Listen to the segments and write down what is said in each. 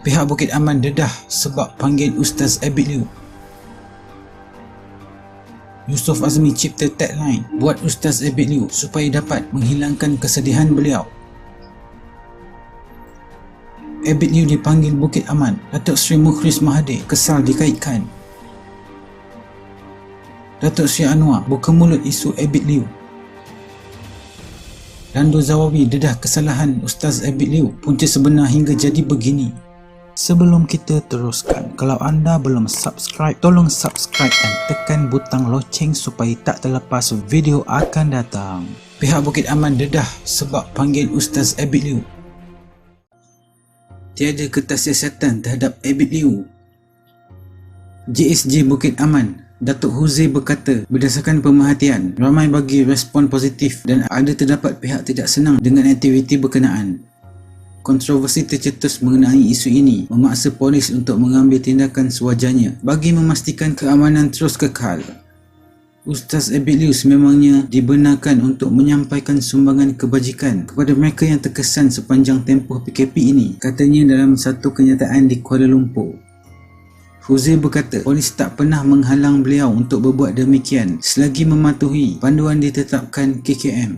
Pihak Bukit Aman dedah sebab panggil Ustaz Abid Liew. Yusof Azmi cipta tagline buat Ustaz Abid Liew supaya dapat menghilangkan kesedihan beliau. Abid Liew dipanggil Bukit Aman. Datuk Seri Mukhlis Mahathir kesal dikaitkan. Datuk Seri Anwar buka mulut isu Abid Liew. Rando Zawawi dedah kesalahan Ustaz Abid Liew, punca sebenar hingga jadi begini. Sebelum kita teruskan, kalau anda belum subscribe, tolong subscribe dan tekan butang loceng supaya tak terlepas video akan datang. Pihak Bukit Aman dedah sebab panggil Ustaz Abid Liew. Tiada kertas siasatan terhadap Abid Liew. JSJ Bukit Aman Datuk Huzair berkata, berdasarkan pemerhatian, ramai bagi respon positif dan ada terdapat pihak tidak senang dengan aktiviti berkenaan. Kontroversi tercetus mengenai isu ini memaksa polis untuk mengambil tindakan sewajarnya bagi memastikan keamanan terus kekal. Ustaz Abid Liew sememangnya dibenarkan untuk menyampaikan sumbangan kebajikan kepada mereka yang terkesan sepanjang tempoh PKP ini, katanya dalam satu kenyataan di Kuala Lumpur. Huzair berkata, polis tak pernah menghalang beliau untuk berbuat demikian selagi mematuhi panduan ditetapkan KKM.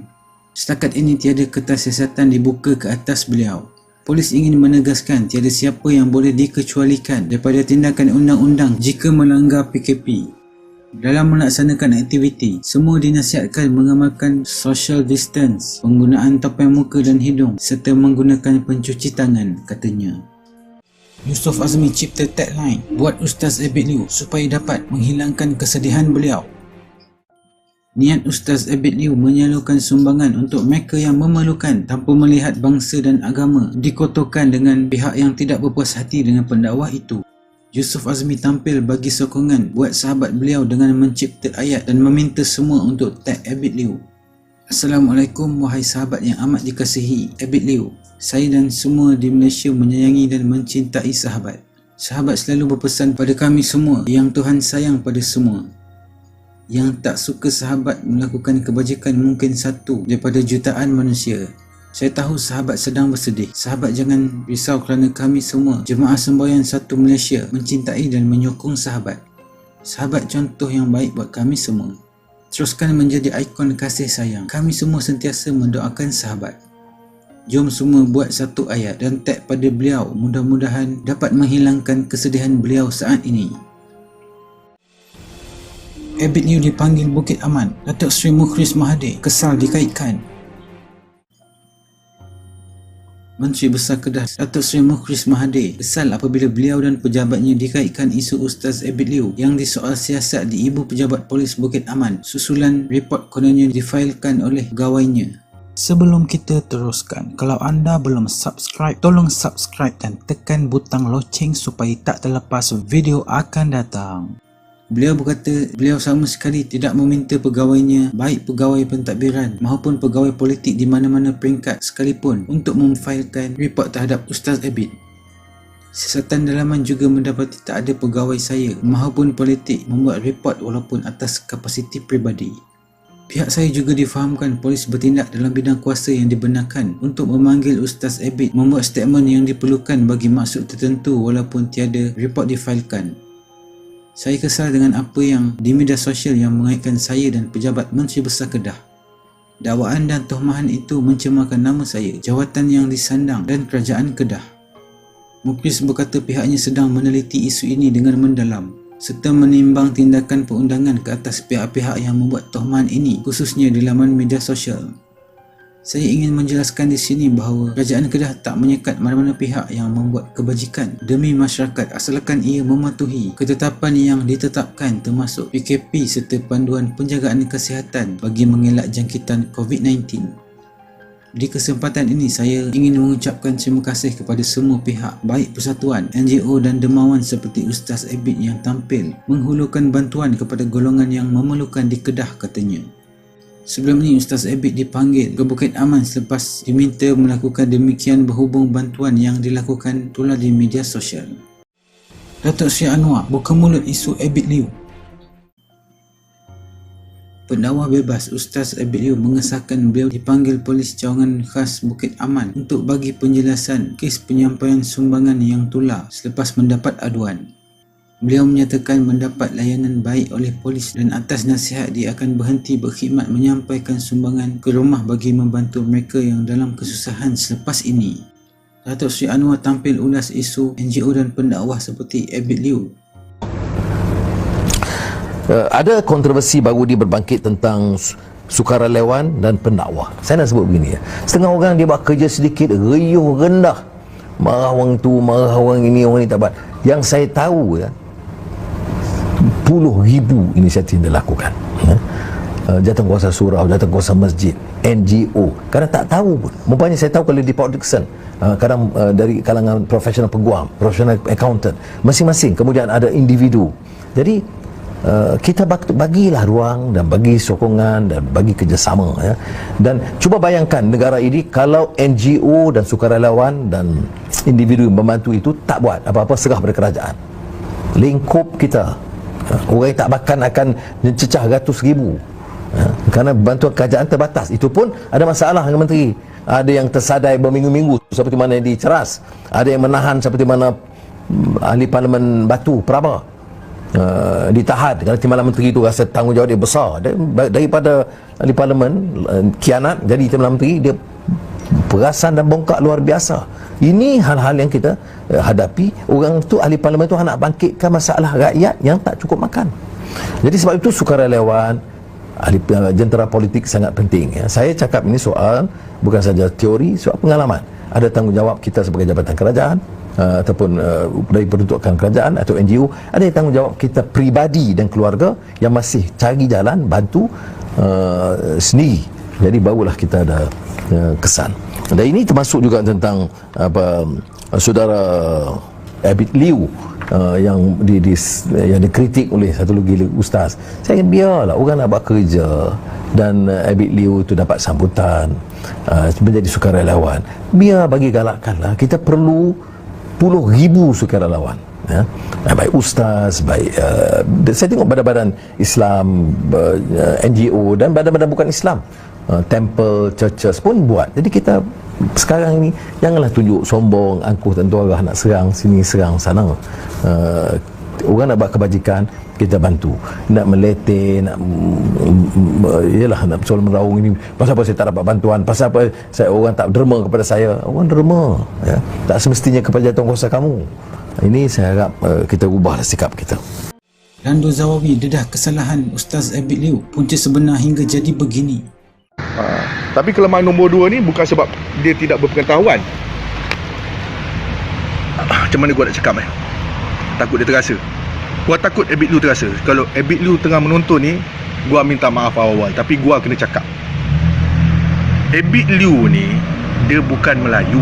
Setakat ini tiada kertas siasatan dibuka ke atas beliau. Polis ingin menegaskan tiada siapa yang boleh dikecualikan daripada tindakan undang-undang jika melanggar PKP. Dalam melaksanakan aktiviti, semua dinasihatkan mengamalkan social distance, penggunaan topeng muka dan hidung serta menggunakan pencuci tangan, katanya. Yusof Azmi cipta tagline buat Ustaz Abid Liew supaya dapat menghilangkan kesedihan beliau. Niat Ustaz Abid Liew menyalurkan sumbangan untuk mereka yang memerlukan tanpa melihat bangsa dan agama dikotorkan dengan pihak yang tidak berpuas hati dengan pendakwah itu. Yusof Azmi tampil bagi sokongan buat sahabat beliau dengan mencipta ayat dan meminta semua untuk tag Abid Liew. Assalamualaikum wahai sahabat yang amat dikasihi Abid Liew. Saya dan semua di Malaysia menyayangi dan mencintai sahabat. Sahabat selalu berpesan pada kami semua yang Tuhan sayang pada semua. Yang tak suka sahabat melakukan kebajikan mungkin satu daripada jutaan manusia. Saya tahu sahabat sedang bersedih. Sahabat jangan risau kerana kami semua, jemaah sembahyang satu Malaysia, mencintai dan menyokong sahabat. Sahabat contoh yang baik buat kami semua. Teruskan menjadi ikon kasih sayang. Kami semua sentiasa mendoakan sahabat. Jom semua buat satu ayat dan tag pada beliau, mudah-mudahan dapat menghilangkan kesedihan beliau saat ini. Abid Liew dipanggil Bukit Aman. Datuk Seri Mukhlis Mahathir kesal dikaitkan. Menteri Besar Kedah Datuk Seri Mukhlis Mahathir kesal apabila beliau dan pejabatnya dikaitkan isu Ustaz Abid Liew yang disoal siasat di Ibu Pejabat Polis Bukit Aman susulan report kononnya difailkan oleh pegawainya. Sebelum kita teruskan, kalau anda belum subscribe, tolong subscribe dan tekan butang loceng supaya tak terlepas video akan datang. Beliau berkata beliau sama sekali tidak meminta pegawainya, baik pegawai pentadbiran maupun pegawai politik di mana-mana peringkat sekalipun, untuk memfailkan report terhadap Ustaz Abid. Siasatan dalaman juga mendapati tak ada pegawai saya maupun politik membuat report walaupun atas kapasiti peribadi. Pihak saya juga difahamkan polis bertindak dalam bidang kuasa yang dibenarkan untuk memanggil Ustaz Abid membuat statement yang diperlukan bagi maksud tertentu walaupun tiada report difailkan. Saya kesal dengan apa yang di media sosial yang mengaitkan saya dan pejabat Menteri Besar Kedah. Dakwaan dan tohmahan itu mencemarkan nama saya, jawatan yang disandang dan kerajaan Kedah. Mukhlis berkata pihaknya sedang meneliti isu ini dengan mendalam serta menimbang tindakan perundangan ke atas pihak-pihak yang membuat tohmahan ini, khususnya di laman media sosial. Saya ingin menjelaskan di sini bahawa kerajaan Kedah tak menyekat mana-mana pihak yang membuat kebajikan demi masyarakat asalkan ia mematuhi ketetapan yang ditetapkan termasuk PKP serta panduan penjagaan kesihatan bagi mengelak jangkitan COVID-19. Di kesempatan ini saya ingin mengucapkan terima kasih kepada semua pihak, baik persatuan, NGO dan dermawan seperti Ustaz Abid yang tampil menghulurkan bantuan kepada golongan yang memerlukan di Kedah, katanya. Sebelum ini Ustaz Abid dipanggil ke Bukit Aman selepas diminta melakukan demikian berhubung bantuan yang dilakukan tular di media sosial. Datuk Seri Anwar buka mulut isu Abid Liew. Pendakwah bebas Ustaz Abid Liu mengesahkan beliau dipanggil Polis Cawangan Khas Bukit Aman untuk bagi penjelasan kes penyampaian sumbangan yang tular selepas mendapat aduan. Beliau menyatakan mendapat layanan baik oleh polis dan atas nasihat dia akan berhenti berkhidmat menyampaikan sumbangan ke rumah bagi membantu mereka yang dalam kesusahan selepas ini. Datuk Seri Anwar tampil ulas isu NGO dan pendakwah seperti Abid Liu. Ada kontroversi baru dia berbangkit tentang sukarelawan dan pendakwah. Saya nak sebut begini ya. Setengah orang dia buat kerja sedikit, riuh rendah, marah orang tu, marah orang ini, orang ni tak buat. Yang saya tahu ya, puluh ribu inisiatif dia lakukan ya. Jawatankuasa surau, jawatankuasa masjid, NGO. Kadang tak tahu pun. Mumpanya saya tahu kalau di Port Dickson, kadang dari kalangan profesional peguam, profesional accountant, masing-masing. Kemudian ada individu. Jadi kita bagilah ruang dan bagi sokongan dan bagi kerjasama ya. Dan cuba bayangkan negara ini kalau NGO dan sukarelawan dan individu yang membantu itu tak buat apa-apa, serah pada kerajaan, lingkup kita, orang yang tak makan akan mencecah ratus ribu ya. Kerana bantuan kerajaan terbatas. Itu pun ada masalah dengan menteri. Ada yang tersadai berminggu-minggu seperti mana yang diceras, ada yang menahan seperti mana ahli parlimen Batu Peraba ditahan kerana timbalan menteri itu rasa tanggungjawab dia besar daripada ahli parlimen, kianat. Jadi timbalan menteri dia perasan dan bongkak luar biasa. Ini hal-hal yang kita hadapi. Orang tu, ahli parlimen tu nak bangkitkan masalah rakyat yang tak cukup makan. Jadi sebab itu sukarelawan, ahli jentera politik sangat penting ya. Saya cakap ini soal bukan saja teori, soal pengalaman. Ada tanggungjawab kita sebagai jabatan kerajaan ataupun dari peruntukan kerajaan atau NGO. Ada tanggungjawab kita peribadi dan keluarga yang masih cari jalan bantu sendiri. Jadi barulah kita ada kesan. Dan ini termasuk juga tentang saudara Abid Liu yang dikritik oleh satu lagi ustaz. Saya kata biarlah orang nak buat kerja dan Abid Liu tu dapat sambutan menjadi sukarelawan. Biar bagi galakkanlah. Kita perlu puluh ribu sukarelawan ya. Baik ustaz, baik saya tengok badan-badan Islam, NGO dan badan-badan bukan Islam, temple, churches pun buat. Jadi kita sekarang ini janganlah tunjuk sombong, angkuh tentu arah nak serang sini, serang sana. Orang nak buat kebajikan, kita bantu. Nak meletih, nak soal meraung ini, pasal apa saya tak dapat bantuan, pasal apa orang tak derma kepada saya. Orang derma ya. Tak semestinya kepada jawatankuasa kamu. Ini saya harap kita ubahlah sikap kita. Rando Zawawi dedah kesalahan Ustaz Abid Liu, punca sebenar hingga jadi begini. Tapi kelemahan nombor 2 ni bukan sebab dia tidak berpengetahuan. Macam mana gua nak cakap takut dia terasa. Gua takut Abid Liu terasa. Kalau Abid Liu tengah menonton ni, gua minta maaf awal-awal, tapi gua kena cakap. Abid Liu ni dia bukan Melayu.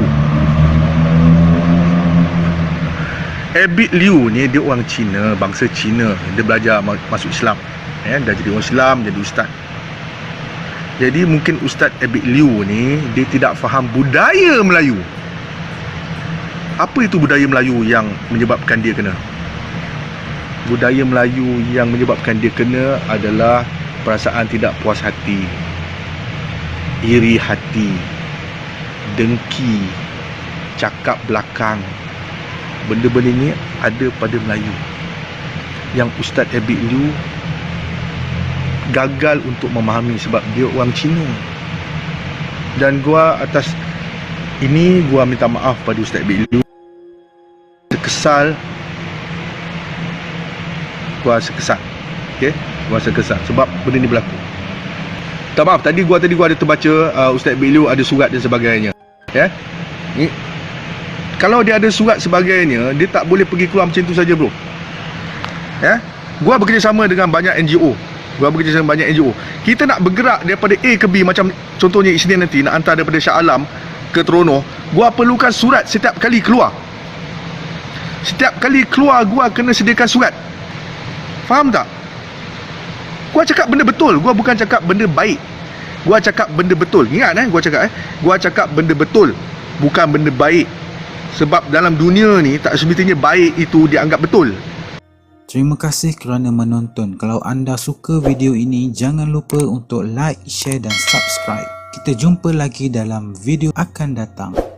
Abid Liu ni dia orang Cina, bangsa Cina. Dia belajar masuk Islam ya, dah jadi orang Islam, jadi ustaz. Jadi mungkin Ustaz Abid Liu ni dia tidak faham budaya Melayu. Apa itu budaya Melayu yang menyebabkan dia kena? Budaya Melayu yang menyebabkan dia kena adalah perasaan tidak puas hati, iri hati, dengki, cakap belakang. Benda-benda ni ada pada Melayu yang Ustaz Abid Liu gagal untuk memahami sebab dia orang Cina. Dan gua atas ini gua minta maaf pada Ustaz Abid Liu. Kesal, gua rasa kesal. Okey, gua rasa kesal sebab benda ni berlaku. Tak maaf, tadi gua ada terbaca Ustaz Abid Liu ada surat dan sebagainya. Ya. Ni kalau dia ada surat sebagainya, dia tak boleh pergi keluar macam tu saja, bro. Ya. Gua bekerjasama dengan banyak NGO. Kita nak bergerak daripada A ke B, macam contohnya Isnin nanti nak hantar daripada Shah Alam ke Terengganu. Gua perlukan surat setiap kali keluar. Setiap kali keluar gua kena sediakan surat. Faham tak? Gua cakap benda betul, gua bukan cakap benda baik. Gua cakap benda betul. Ingat gua cakap benda betul, bukan benda baik. Sebab dalam dunia ni tak semestinya baik itu dianggap betul. Terima kasih kerana menonton. Kalau anda suka video ini, jangan lupa untuk like, share dan subscribe. Kita jumpa lagi dalam video akan datang.